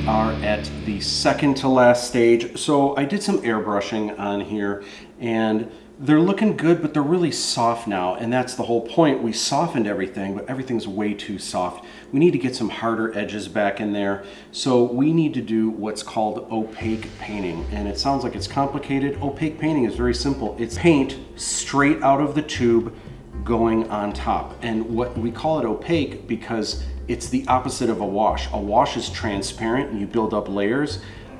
are at the second to last stage. So I did some airbrushing on here and they're looking good, but they're really soft now. And that's the whole point. We softened everything, but everything's way too soft. We need to get some harder edges back in there. So we need to do what's called opaque painting. And it sounds like it's complicated. Opaque painting is very simple. It's paint straight out of the tube going on top. And what we call it opaque because it's the opposite of a wash. A wash is transparent and you build up layers.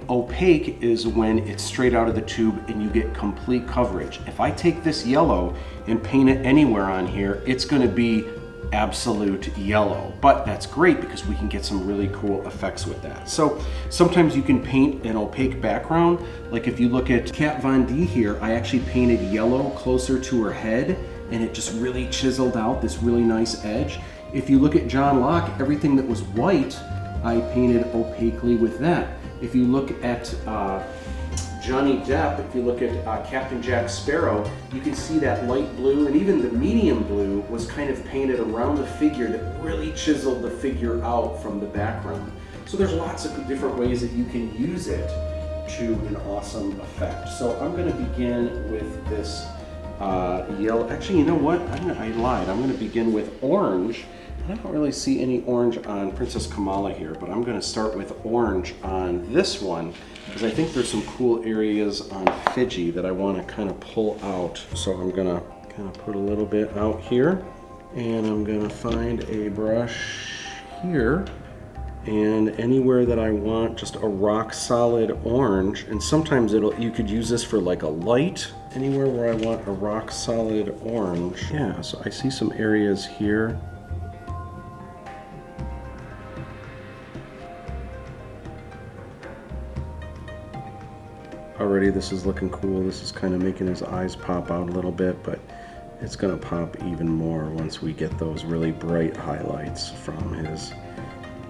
Opaque is when it's straight out of the tube and you get complete coverage. If I take this yellow and paint it anywhere on here, it's gonna be absolute yellow. But that's great because we can get some really cool effects with that. So sometimes you can paint an opaque background. Like if you look at Kat Von D here, I actually painted yellow closer to her head and it just really chiseled out this really nice edge. If you look at John Locke, everything that was white, I painted opaquely with that. If you look at Johnny Depp, if you look at Captain Jack Sparrow, you can see that light blue and even the medium blue was kind of painted around the figure that really chiseled the figure out from the background. So there's lots of different ways that you can use it to an awesome effect. So I'm gonna begin with this yellow. Actually, you know what? I lied. I'm gonna begin with orange. I don't really see any orange on Princess Kamala here, but I'm going to start with orange on this one because I think there's some cool areas on Fiji that I want to kind of pull out. So I'm going to kind of put a little bit out here and I'm going to find a brush here and anywhere that I want just a rock solid orange, and sometimes you could use this for like a light, anywhere where I want a rock solid orange. Yeah, so I see some areas here. Already this is looking cool. This is kind of making his eyes pop out a little bit, but it's gonna pop even more once we get those really bright highlights from his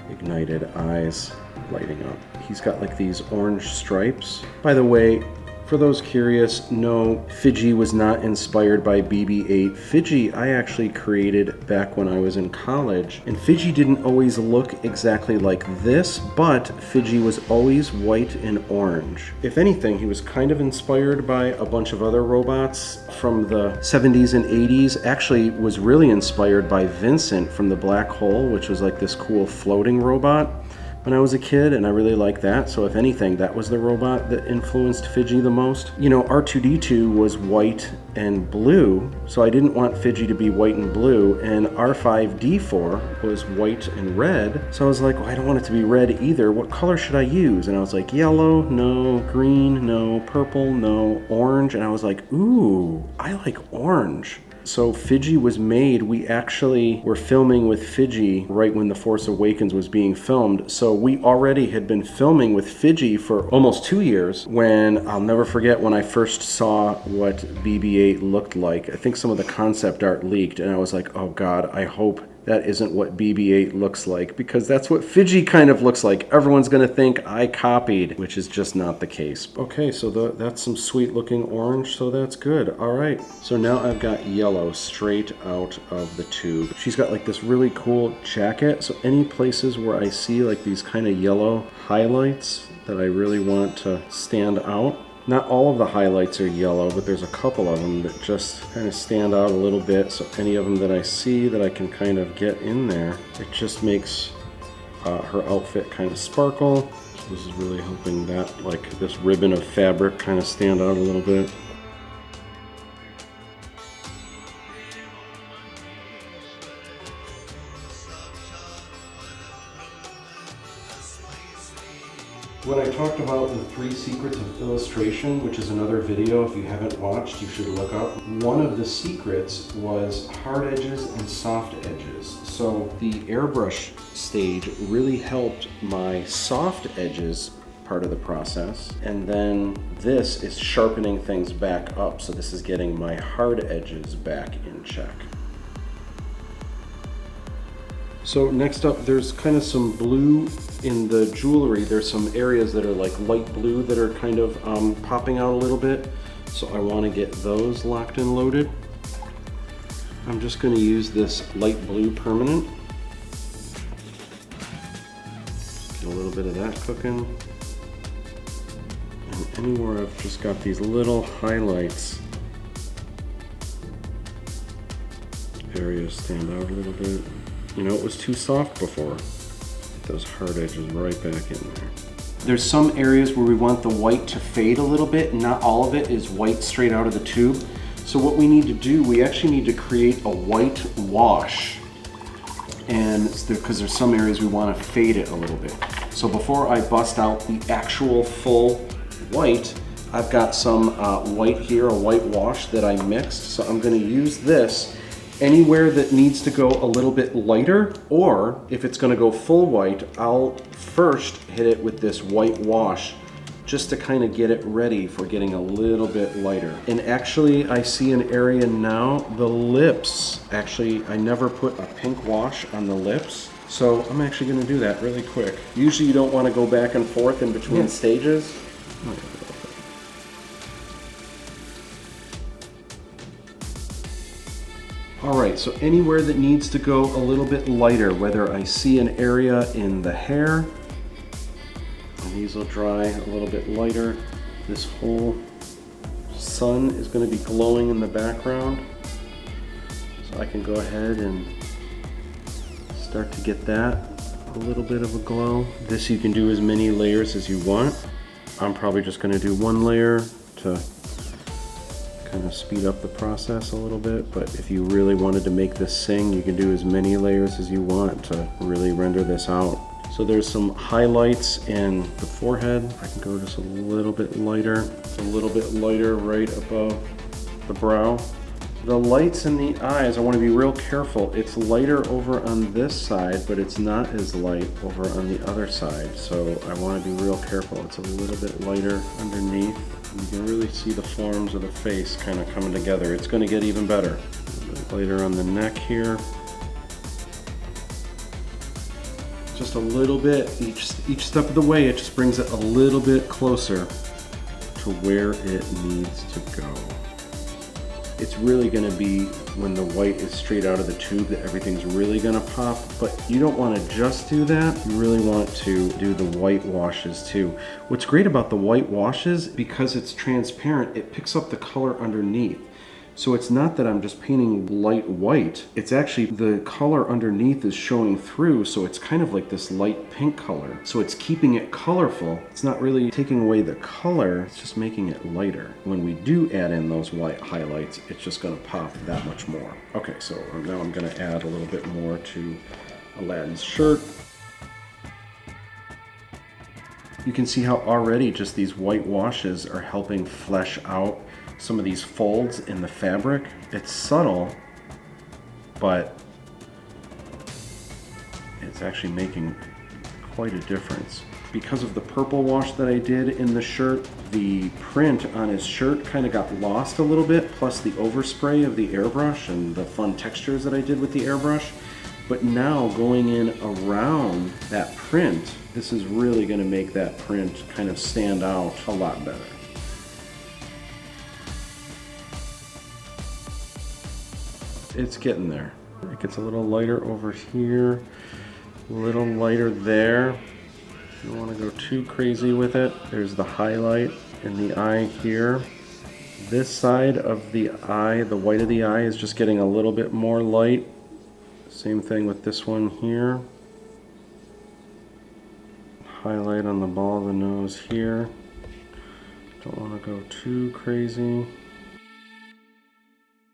ignited eyes lighting up. He's got like these orange stripes. By the way, for those curious, no, Fiji was not inspired by BB-8. Fiji I actually created back when I was in college, and Fiji didn't always look exactly like this, but Fiji was always white and orange. If anything, he was kind of inspired by a bunch of other robots from the 70s and 80s. Actually was really inspired by Vincent from the Black Hole, which was like this cool floating robot when I was a kid, and I really liked that. So if anything, that was the robot that influenced Fiji the most. You know, R2-D2 was white and blue, so I didn't want Fiji to be white and blue, and R5-D4 was white and red, so I was like, well, I don't want it to be red either. What color should I use? And I was like, yellow, no, green, no, purple, no, orange, and I was like, ooh, I like orange. So Fiji was made, we actually were filming with Fiji right when The Force Awakens was being filmed. So we already had been filming with Fiji for almost 2 years when, I'll never forget when I first saw what BB-8 looked like. I think some of the concept art leaked and I was like, oh God, I hope that isn't what BB-8 looks like, because that's what Fiji kind of looks like. Everyone's gonna think I copied, which is just not the case. Okay, so that's some sweet looking orange, so that's good. All right, so now I've got yellow straight out of the tube. She's got like this really cool jacket, so any places where I see like these kind of yellow highlights that I really want to stand out. Not all of the highlights are yellow, but there's a couple of them that just kind of stand out a little bit. So any of them that I see that I can kind of get in there, it just makes her outfit kind of sparkle. So this is really helping that, like this ribbon of fabric, kind of stand out a little bit. When I talked about the 3 secrets of illustration, which is another video if you haven't watched, you should look up. One of the secrets was hard edges and soft edges. So the airbrush stage really helped my soft edges part of the process. And then this is sharpening things back up. So this is getting my hard edges back in check. So next up, there's kind of some blue in the jewelry. There's some areas that are like light blue that are kind of popping out a little bit. So I want to get those locked and loaded. I'm just going to use this light blue permanent. a little bit of that cooking. And anywhere I've just got these little highlights, areas stand out a little bit. You know, it was too soft before. Get those hard edges right back in there. There's some areas where we want the white to fade a little bit, and not all of it is white straight out of the tube. So what we need to do, we actually need to create a white wash. And because there's some areas we want to fade it a little bit. So before I bust out the actual full white, I've got some white here, a white wash that I mixed. So I'm going to use this anywhere that needs to go a little bit lighter, or if it's going to go full white, I'll first hit it with this white wash just to kind of get it ready for getting a little bit lighter. And actually, I see an area now, the lips. Actually, I never put a pink wash on the lips, so I'm actually gonna do that really quick. Usually you don't wanna go back and forth in between stages. All right, so anywhere that needs to go a little bit lighter, whether I see an area in the hair, these will dry a little bit lighter. This whole sun is going to be glowing in the background. So I can go ahead and start to get that a little bit of a glow. This you can do as many layers as you want. I'm probably just going to do one layer to kind of speed up the process a little bit. But if you really wanted to make this sing, you can do as many layers as you want to really render this out. So there's some highlights in the forehead. I can go just a little bit lighter. It's a little bit lighter right above the brow. The lights in the eyes, I want to be real careful. It's lighter over on this side, but it's not as light over on the other side. So I want to be real careful. It's a little bit lighter underneath. You can really see the forms of the face kind of coming together. It's going to get even better. A little bit lighter on the neck here. Just a little bit, each step of the way, it just brings it a little bit closer to where it needs to go. It's really gonna be when the white is straight out of the tube that everything's really gonna pop, but you don't wanna just do that. You really want to do the white washes too. What's great about the white washes, because it's transparent, it picks up the color underneath. So it's not that I'm just painting light white, it's actually the color underneath is showing through, so it's kind of like this light pink color. So it's keeping it colorful. It's not really taking away the color, it's just making it lighter. When we do add in those white highlights, it's just gonna pop that much more. Okay, so now I'm gonna add a little bit more to Aladdin's shirt. You can see how already just these white washes are helping flesh out some of these folds in the fabric. It's subtle, but it's actually making quite a difference. Because of the purple wash that I did in the shirt, the print on his shirt kind of got lost a little bit, plus the overspray of the airbrush and the fun textures that I did with the airbrush. But now going in around that print, this is really going to make that print kind of stand out a lot better. It's getting there. It gets a little lighter over here, a little lighter there. You don't want to go too crazy with it. There's the highlight in the eye here. This side of the eye, the white of the eye, is just getting a little bit more light. Same thing with this one here. Highlight on the ball of the nose here. Don't want to go too crazy.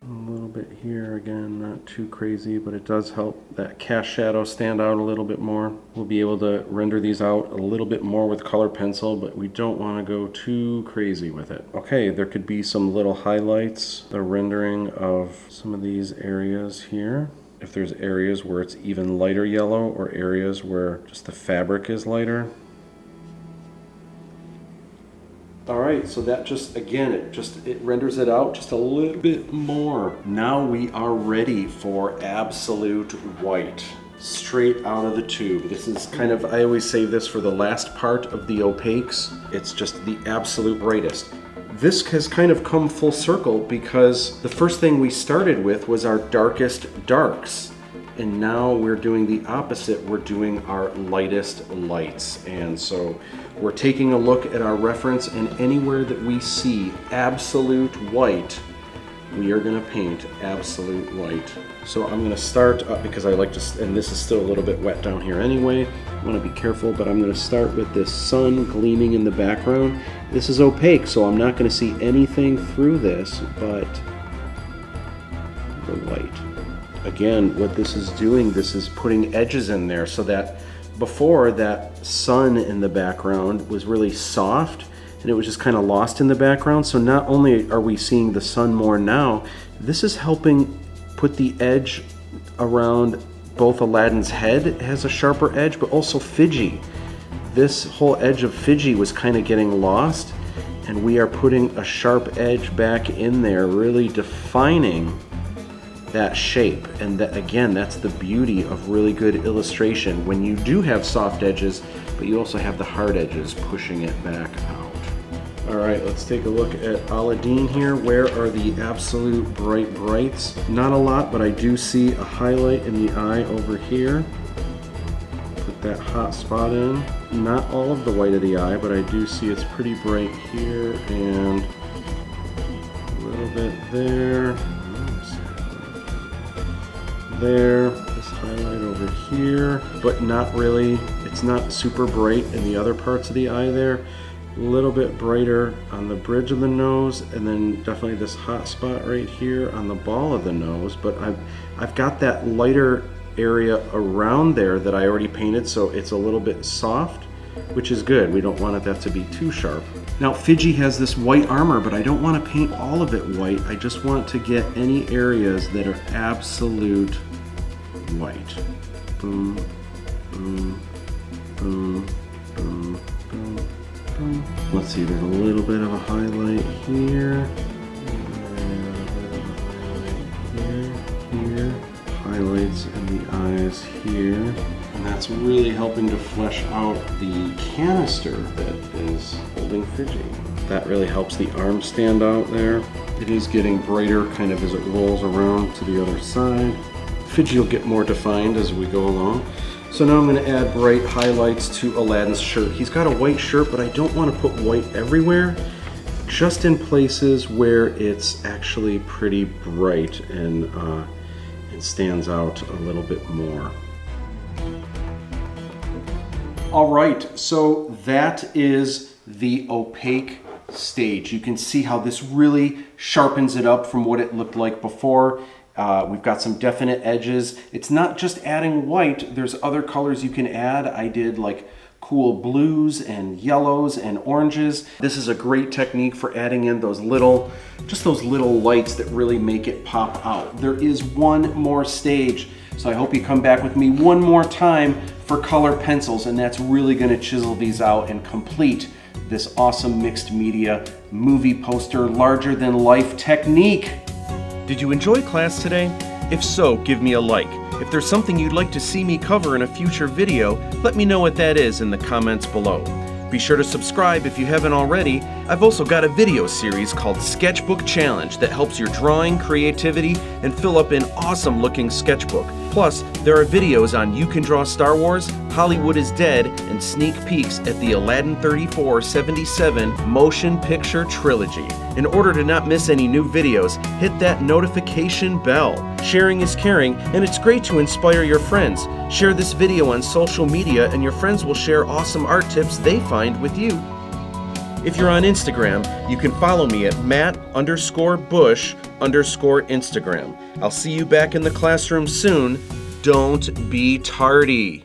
A little bit here, again, not too crazy, but it does help that cast shadow stand out a little bit more. We'll be able to render these out a little bit more with color pencil, but we don't want to go too crazy with it. Okay, there could be some little highlights, the rendering of some of these areas here. If there's areas where it's even lighter yellow or areas where just the fabric is lighter. All right, so that just, again, it renders it out just a little bit more. Now we are ready for absolute white, straight out of the tube. This is kind of, I always save this for the last part of the opaques. It's just the absolute brightest. This has kind of come full circle because the first thing we started with was our darkest darks. And now we're doing the opposite. We're doing our lightest lights. And so we're taking a look at our reference, and anywhere that we see absolute white, we are gonna paint absolute white. So I'm gonna start up, because I like to, and this is still a little bit wet down here anyway. I wanna be careful, but I'm gonna start with this sun gleaming in the background. This is opaque, so I'm not gonna see anything through this but the white. Again, what this is doing, this is putting edges in there so that before, that sun in the background was really soft and it was just kind of lost in the background. So not only are we seeing the sun more now, this is helping put the edge around both Aladdin's head. It has a sharper edge, but also Fiji. This whole edge of Fiji was kind of getting lost, and we are putting a sharp edge back in there, really defining that shape. And that, again, that's the beauty of really good illustration, when you do have soft edges, but you also have the hard edges pushing it back out. All right, let's take a look at Aladdin here. Where are the absolute bright brights? Not a lot, but I do see a highlight in the eye over here. Put that hot spot in. Not all of the white of the eye, but I do see it's pretty bright here and a little bit there. There, this highlight over here, but not really, it's not super bright in the other parts of the eye there. A little bit brighter on the bridge of the nose, and then definitely this hot spot right here on the ball of the nose, but I've got that lighter area around there that I already painted, so it's a little bit soft, which is good. We don't want that to be too sharp. Now Fiji has this white armor, but I don't want to paint all of it white. I just want to get any areas that are absolute white. Boom, boom, boom, boom, boom, boom. Let's see, there's a little bit of a highlight here. Here. Highlights in the eyes here. And that's really helping to flesh out the canister that is holding Fiji. That really helps the arm stand out there. It is getting brighter kind of as it rolls around to the other side. Fiji will get more defined as we go along. So now I'm going to add bright highlights to Aladdin's shirt. He's got a white shirt, but I don't want to put white everywhere. Just in places where it's actually pretty bright and it stands out a little bit more. All right, so that is the opaque stage. You can see how this really sharpens it up from what it looked like before. We've got some definite edges. It's not just adding white, there's other colors you can add. I did like cool blues and yellows and oranges. This is a great technique for adding in those little, just those little lights that really make it pop out. There is one more stage, so I hope you come back with me one more time for color pencils, and that's really gonna chisel these out and complete this awesome mixed media movie poster larger than life technique. Did you enjoy class today? If so, give me a like. If there's something you'd like to see me cover in a future video, let me know what that is in the comments below. Be sure to subscribe if you haven't already. I've also got a video series called Sketchbook Challenge that helps your drawing, creativity, and fill up an awesome looking sketchbook. Plus, there are videos on You Can Draw Star Wars, Hollywood is Dead, and sneak peeks at the Aladdin 3477 motion picture trilogy. In order to not miss any new videos, hit that notification bell. Sharing is caring, and it's great to inspire your friends. Share this video on social media and your friends will share awesome art tips they find with you. If you're on Instagram, you can follow me at Matt_Busch_Instagram. I'll see you back in the classroom soon. Don't be tardy.